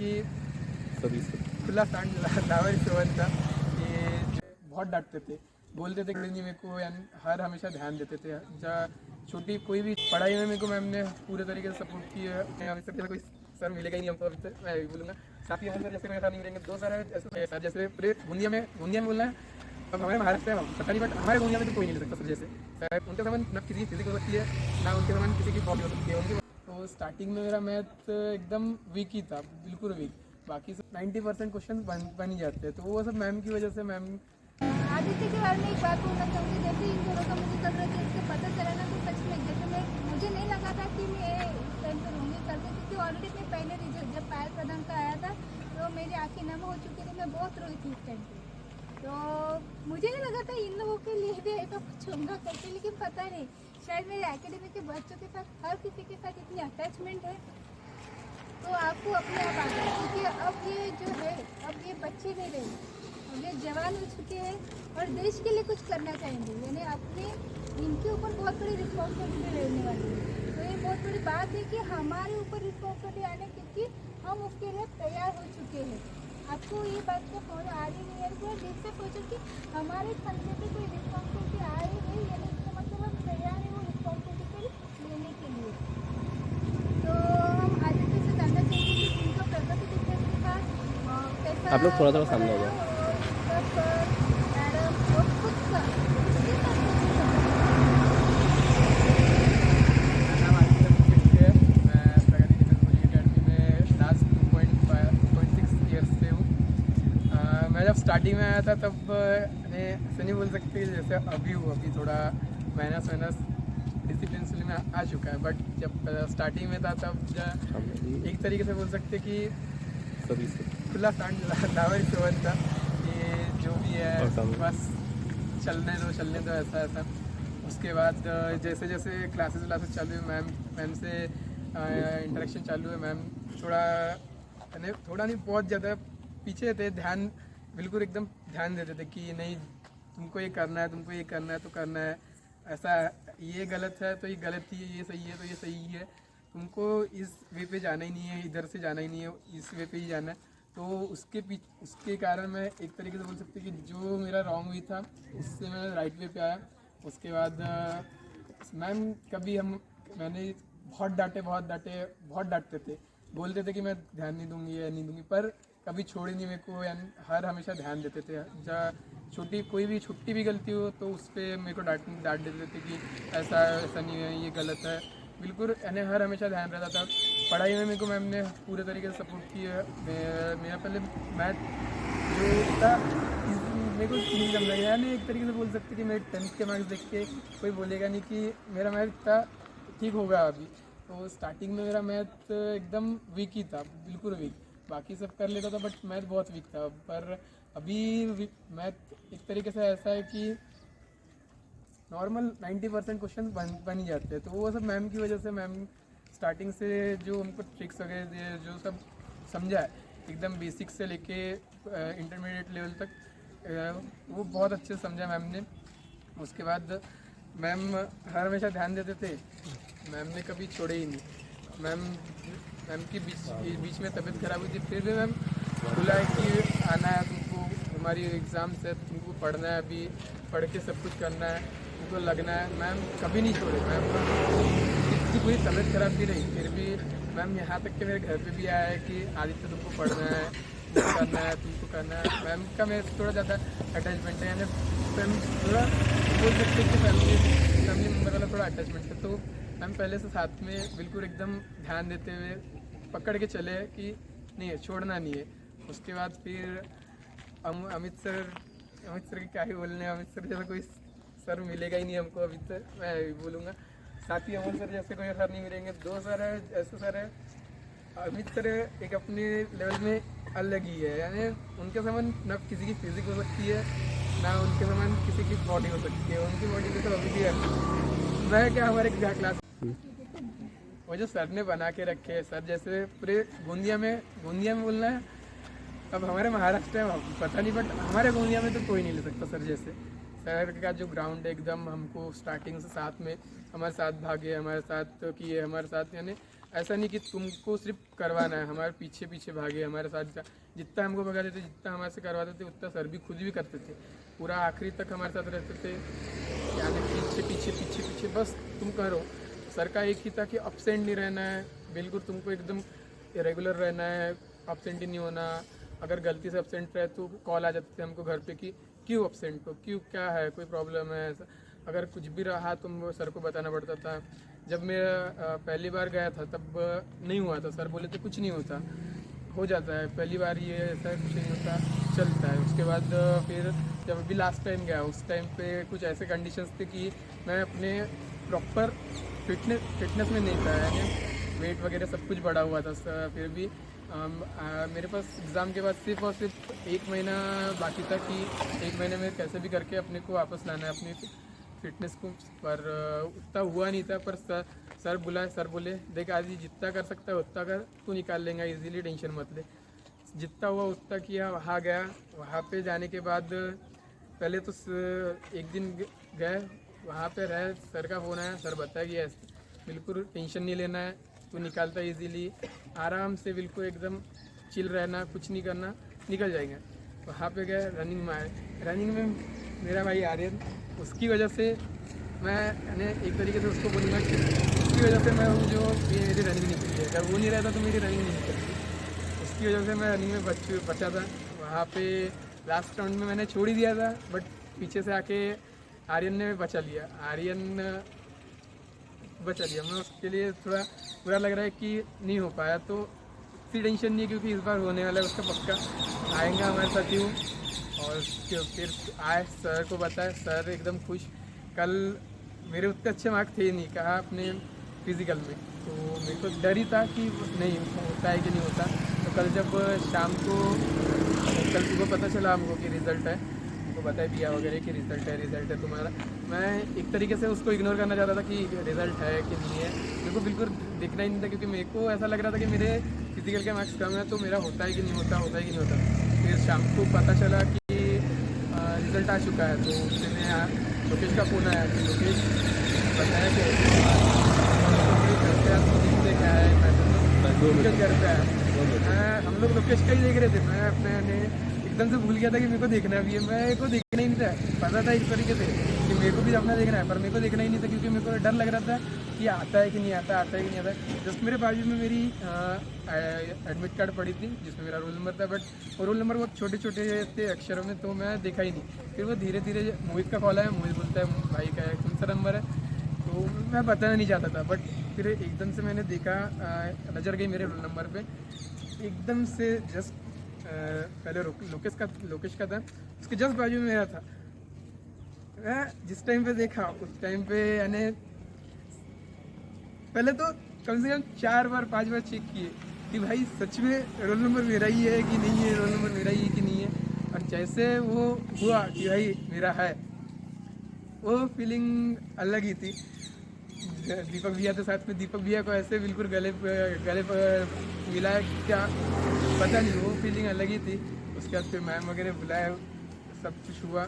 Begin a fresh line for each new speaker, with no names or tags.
कि सभी से खुला सांड लावर सेवन था कि बहुत डांटते थे, बोलते थे कि नहीं मेरे को, यानी हर हमेशा ध्यान देते थे। जहाँ छोटी कोई भी पढ़ाई में मेरे को मैम ने पूरे तरीके से सपोर्ट किया है। हमेशा कोई सर मिलेगा ही नहीं हमको, अभी तक मैं भी बोलूँगा। साथ ही हम सर जैसे मेरे साथ नहीं मिलेंगे, दो सर है ऐसे सर जैसे पूरे गोंदिया में बोलना है। अब हमारे महाराष्ट्र में पता नहीं, बट हमारे गोंदिया में तो कोई नहीं ले सकता सर जैसे। सर उनके समान ना किसी की फिजिक्स हो सकती है, ना उनके समान किसी की बॉडी हो सकती है उनकी। तो स्टार्टिंग में मेरा मैथ एकदम वीक ही था, बिल्कुल वीक। बाकी सब 90% क्वेश्चन बन ही जाते हैं, तो वो सब मैम की वजह से। मैम
आदित्य के बारे में एक बात बोलना चाहूँगी, जैसे इन दोनों का मुझे सब रहे इससे पता चला ना, तो सच में जैसे मुझे नहीं लगा था कि मैं इस टाइम पर होंगी करते, क्योंकि ऑलरेडी मैं पहले रिजल्ट जब पायल प्रदान का आया था तो मेरी आँखें नम हो चुकी थी, मैं बहुत रोई थी उस टाइम पर। तो मुझे नहीं लगा था इन लोगों के लिए भी ऐसा कुछ होगा करके, लेकिन पता नहीं शायद मेरे एकेडमी के बच्चों के साथ हर किसी के साथ इतनी अटैचमेंट है, तो आपको अपने आप आ जाए। क्योंकि अब ये जो है, अब ये बच्चे नहीं रहे, अब ये जवान हो चुके हैं और देश के लिए कुछ करना चाहेंगे, यानी अपने इनके ऊपर बहुत बड़ी रिस्पॉन्सिबिलिटी रहने वाली है। तो ये बहुत बड़ी बात है कि हमारे ऊपर रिस्पॉन्सिबिलिटी आने, क्योंकि हम उसके लिए तैयार हो चुके हैं। आपको ये बात का फोन आ रही नहीं है, तो दिल से सोचो कि हमारे कंधे पे कोई रिस्पॉन्सिबिलिटी आ रही है, यानी इसका मतलब हम तैयार हैं वो रिस्पॉन्सिबिलिटी लेने के लिए। तो हम आदित्य से जानना चाहेंगे कि उनका प्रगति कितने साथ कैसा
आप लोग थोड़ा सामने आ जाओ।
मैडम और खुद का मैं जब स्टार्टिंग में आया था तब ऐसे नहीं बोल सकते जैसे अभी हूँ, अभी थोड़ा माइनस डिसिप्लिन में आ चुका है। बट जब स्टार्टिंग में था तब एक तरीके से बोल सकते कि सभी से खुला सांड लावर सेवन था कि जो भी है बस चलने दो ऐसा। उसके बाद जैसे जैसे क्लासेस चालू हुई, मैम से इंटरेक्शन चालू है। मैम थोड़ा नहीं बहुत ज़्यादा पीछे थे, ध्यान बिल्कुल एकदम ध्यान देते थे कि नहीं तुमको ये करना है, तुमको ये करना है तो करना है, ऐसा ये गलत है तो ये गलत ही है, ये सही है तो ये सही है, तुमको इस वे पे जाना ही नहीं है, इधर से जाना ही नहीं है, इस वे पे ही जाना है। तो उसके कारण मैं एक तरीके से बोल सकते कि जो मेरा रॉन्ग हुई था उससे मैं राइट वे पे आया। उसके बाद मैम मैंने बहुत डांटते थे, बोलते थे कि मैं ध्यान नहीं दूंगी, पर कभी छोड़े नहीं मेरे को, यानी हर हमेशा ध्यान देते थे। जहाँ कोई भी छोटी भी गलती हो तो उस पर मेरे को डांट देते थे कि ऐसा नहीं है, ये गलत है, बिल्कुल। यानी हर हमेशा ध्यान रहता था। पढ़ाई में मेरे को मैम ने पूरे तरीके से सपोर्ट किया है। मेरा पहले मैथ जो था मेरे को नहीं समझा गया, यानी एक तरीके से बोल सकते कि मेरे 10th के मार्क्स देख के कोई बोलेगा नहीं कि मेरा मैथ इतना ठीक होगा अभी। तो स्टार्टिंग में मेरा मैथ एकदम वीक ही था, बिल्कुल वीक। बाकी सब कर लेता था बट मैथ बहुत वीक था। पर अभी मैथ एक तरीके से ऐसा है कि नॉर्मल 90% क्वेश्चन बन ही जाते हैं, तो वो सब मैम की वजह से। मैम स्टार्टिंग से जो हमको ट्रिक्स वगैरह दिए, जो सब समझा है एकदम बेसिक से लेके इंटरमीडिएट लेवल तक, वो बहुत अच्छे से समझा मैम ने। उसके बाद मैम हर हमेशा ध्यान देते थे, मैम ने कभी छोड़े ही नहीं। मैम की बीच में तबीयत खराब हुई थी, फिर भी मैम बोला है कि आना है तुमको, हमारी एग्ज़ाम्स है, तुमको पढ़ना है, अभी पढ़ के सब कुछ करना है, तुमको लगना है। मैम कभी नहीं छोड़े। मैम इतनी पूरी तबीयत खराब भी रही, फिर भी मैम यहाँ तक कि मेरे घर पे भी आया है कि आदित्य तुमको पढ़ना है, तुमको करना है। मैम का मेरे थोड़ा ज़्यादा अटैचमेंट है, यानी मैम थोड़ा बोल सकते कि फैमिली मेंबर वाला थोड़ा अटैचमेंट है। तो मैम पहले से साथ में बिल्कुल एकदम ध्यान देते हुए पकड़ के चले कि नहीं है, छोड़ना नहीं है। उसके बाद फिर अमित सर के क्या ही बोलने, अमित सर जैसा कोई सर मिलेगा ही नहीं हमको, अभी तो मैं बोलूँगा। साथ ही अमन सर जैसे कोई सर नहीं मिलेंगे। दो सर है ऐसे सर है, अमित सर एक अपने लेवल में अलग ही है, यानी उनके समान ना किसी की फिजिक्स हो सकती है, ना उनके समान किसी की बॉडी हो सकती है। उनकी बॉडी पे तो अभी भी है, वह क्या हमारे क्लास वो जो सर ने बना के रखे, सर जैसे पूरे गोंदिया में बोलना है। अब हमारे महाराष्ट्र में पता नहीं, बट हमारे गोंदिया में तो कोई नहीं ले सकता सर जैसे। सर का जो ग्राउंड है एकदम, हमको स्टार्टिंग से साथ में हमारे साथ भागे, हमारे साथ किए, हमारे साथ यानी
ऐसा नहीं कि तुमको सिर्फ करवाना है, हमारे पीछे पीछे भागे, हमारे साथ जितना हमको भगाते थे, जितना हमारे से करवाते थे, उतना सर भी खुद भी करते थे, पूरा आखिरी तक हमारे साथ रहते थे, यानी पीछे पीछे पीछे पीछे बस तुम करो। सर का एक ही था कि अपसेंट नहीं रहना है, बिल्कुल तुमको एकदम रेगुलर रहना है, अपसेंट ही नहीं होना। अगर गलती से अपसेंट रहे तो कॉल आ जाते थे हमको घर पे कि क्यों अपसेंट हो, क्यों, क्या है, कोई प्रॉब्लम है। अगर कुछ भी रहा तो सर को बताना पड़ता था। जब मैं पहली बार गया था तब नहीं हुआ था, सर बोले थे कुछ नहीं होता, हो जाता है, पहली बार ये ऐसा कुछ नहीं होता, चलता है। उसके बाद फिर जब अभी लास्ट टाइम गया उस टाइम पे कुछ ऐसे कंडीशंस थे कि मैं अपने प्रॉपर फिटनेस में नहीं था, यानी वेट वगैरह सब कुछ बढ़ा हुआ था। फिर भी मेरे पास एग्ज़ाम के बाद सिर्फ और सिर्फ 1 महीना बाकी था कि 1 महीने में कैसे भी करके अपने को वापस लाना है अपनी फिटनेस को, पर उतना हुआ नहीं था। पर सर बोले देख आज जितना कर सकता है उतना कर, तू निकाल लेंगे इजीली, टेंशन मत ले। जितना हुआ उतना किया। वहाँ गया, वहाँ पे जाने के बाद पहले तो एक दिन गए, वहाँ पे रहे, सर का फ़ोन आया, सर बताया कि ऐसे बिल्कुल टेंशन नहीं लेना है, तू निकालता इजीली, आराम से बिल्कुल एकदम चिल रहना, कुछ नहीं करना, निकल जाएंगे। वहाँ पे गए, रनिंग में आए। रनिंग में मेरा भाई आर्यन, उसकी वजह से मैं एक तरीके से उसको बोलूँगा कि उसकी वजह से मैं हूँ जो ये मेरी रनिंग निकली है। अगर वो नहीं रहता तो मेरी रनिंग नहीं निकलती, उसकी वजह से मैं रनिंग में बचा था। वहाँ पे लास्ट राउंड में मैंने छोड़ ही दिया था, बट पीछे से आके आर्यन ने बचा लिया, बचा लिया। मैं उसके लिए थोड़ा बुरा लग रहा है कि नहीं हो पाया, तो इतनी टेंशन नहीं है क्योंकि इस बार होने वाला है उसका पक्का, आएगा हमारे साथ ही। और फिर आए, सर को बताया, सर एकदम खुश। कल मेरे उतने अच्छे मार्क्स थे ही नहीं, कहा अपने फिज़िकल में, तो मेरे को डर ही था कि नहीं होता है कि नहीं होता। तो कल जब शाम को, कल सुबह पता चला हमको कि रिज़ल्ट है, तो बताया दिया वगैरह कि रिज़ल्ट है तुम्हारा। मैं एक तरीके से उसको इग्नोर करना चाहता था कि रिज़ल्ट है कि नहीं है, मेरे को बिल्कुल देखना ही नहीं था, क्योंकि मेरे को ऐसा लग रहा था कि मेरे फिजिकल के मार्क्स कम है तो मेरा होता है कि नहीं होता, होता है कि नहीं होता। फिर शाम को पता चला कि रिज़ल्ट आ चुका है, तो मैंने लोकेश का फ़ोन आया कि लोकेश बताया कि घर पे आपको दिखते क्या है, मैं घर पे आया। हम लोग लोकेश का ही देख रहे थे, मैं अपने एकदम से भूल गया था कि मेरे को देखना भी है। मेरे को देखना ही नहीं था, पता था इस तरीके से कि मेरे को भी अपना देखना है, पर मेरे को देखना ही नहीं था क्योंकि मेरे को डर लग रहा था कि आता है कि नहीं आता, आता है कि नहीं आता। जस्ट मेरे बाजू में मेरी एडमिट कार्ड पड़ी थी जिसमें मेरा रोल नंबर था, बट वो रोल नंबर बहुत छोटे छोटे थे अक्षरों में, तो मैं देखा ही नहीं। फिर वो धीरे धीरे मोहित का कॉल आया, मोहित बोलता है भाई का है, कौन सा नंबर है, तो मैं बताना नहीं चाहता था। बट फिर एकदम से मैंने देखा, नज़र गई मेरे रोल नंबर पर, एकदम से जस्ट पहले लोकेश का था, उसके जस्ट बाजू में मेरा था। मैं जिस टाइम पे देखा उस टाइम पे यानी पहले तो कम से कम 4 बार 5 बार चेक किए कि भाई सच में रोल नंबर मेरा ही है कि नहीं है, रोल नंबर मेरा ही है कि नहीं है। और जैसे वो हुआ कि भाई मेरा है, वो फीलिंग अलग ही थी। दीपक भैया थे साथ में, दीपक भैया को ऐसे बिल्कुल गले पर मिला है क्या पता नहीं, वो फीलिंग अलग ही थी। उसके बाद फिर मैम वगैरह बुलाया, सब कुछ हुआ।